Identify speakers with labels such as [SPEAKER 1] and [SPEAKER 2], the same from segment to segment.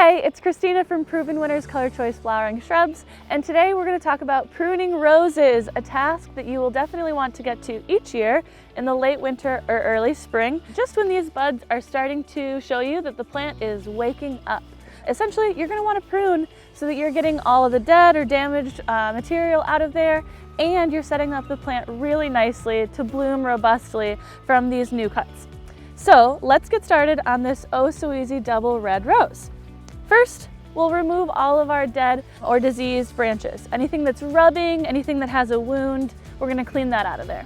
[SPEAKER 1] Hi, it's Christina from Proven Winners ColorChoice Flowering Shrubs, and today we're going to talk about pruning roses, a task that you will definitely want to get to each year in the late winter or early spring, just when these buds are starting to show you that the plant is waking up. Essentially, you're going to want to prune so that you're getting all of the dead or damaged material out of there, and you're setting up the plant really nicely to bloom robustly from these new cuts. So let's get started on this oh so easy double red rose. First, we'll remove all of our dead or diseased branches. Anything that's rubbing, anything that has a wound, we're going to clean that out of there.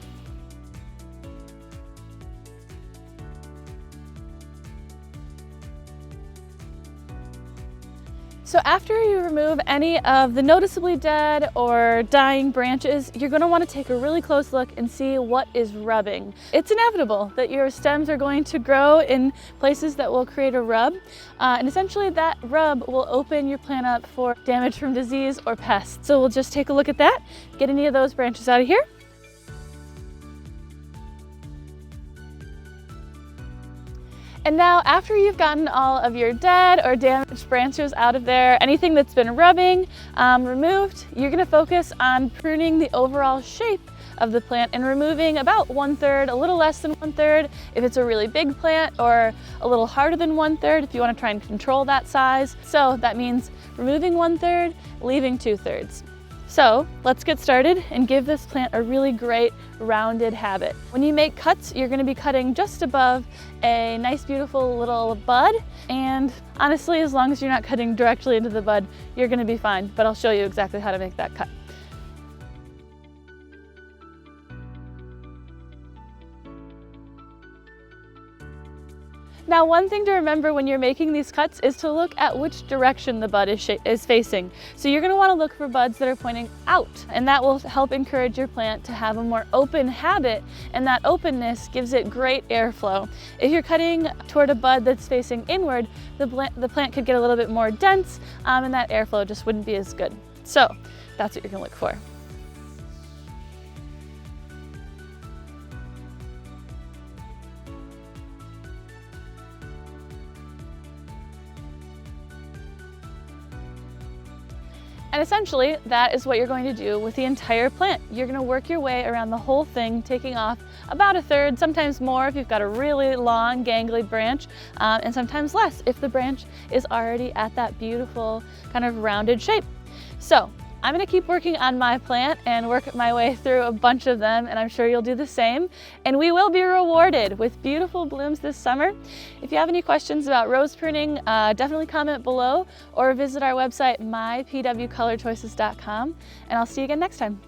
[SPEAKER 1] So after you remove any of the noticeably dead or dying branches, you're going to want to take a really close look and see what is rubbing. It's inevitable that your stems are going to grow in places that will create a rub, and essentially that rub will open your plant up for damage from disease or pests. So we'll just take a look at that, get any of those branches out of here. And now, after you've gotten all of your dead or damaged branches out of there, anything that's been rubbing removed, you're going to focus on pruning the overall shape of the plant and removing about 1/3, a little less than 1/3 if it's a really big plant, or a little harder than 1/3 if you want to try and control that size. So that means removing 1/3, leaving 2/3. So let's get started and give this plant a really great rounded habit. When you make cuts, you're going to be cutting just above a nice beautiful little bud, and honestly, as long as you're not cutting directly into the bud, you're going to be fine, but I'll show you exactly how to make that cut. Now, one thing to remember when you're making these cuts is to look at which direction the bud is facing. So you're going to want to look for buds that are pointing out, and that will help encourage your plant to have a more open habit, and that openness gives it great airflow. If you're cutting toward a bud that's facing inward, the plant could get a little bit more dense, and that airflow just wouldn't be as good. So that's what you're going to look for. And essentially, that is what you're going to do with the entire plant. You're going to work your way around the whole thing, taking off about 1/3, sometimes more if you've got a really long, gangly branch, and sometimes less if the branch is already at that beautiful kind of rounded shape. So I'm going to keep working on my plant and work my way through a bunch of them, and I'm sure you'll do the same. And we will be rewarded with beautiful blooms this summer. If you have any questions about rose pruning, definitely comment below or visit our website, mypwcolorchoices.com, and I'll see you again next time.